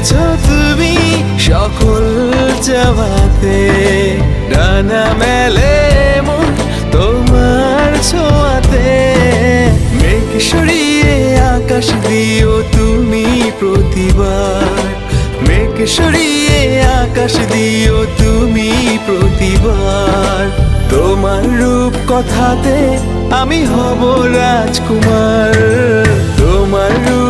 গেছো তুমি সকল চাওয়াতে, ডানা মেলে মন তোমার ছোঁয়াতে। মেঘ সরিয়ে আকাশ দিও তুমি প্রতিবার, মেঘ সরিয়ে আকাশ দিও তুমি প্রতিবার। তোমার রূপ কথাতে আমি হব রাজকুমার, তোমার রূপ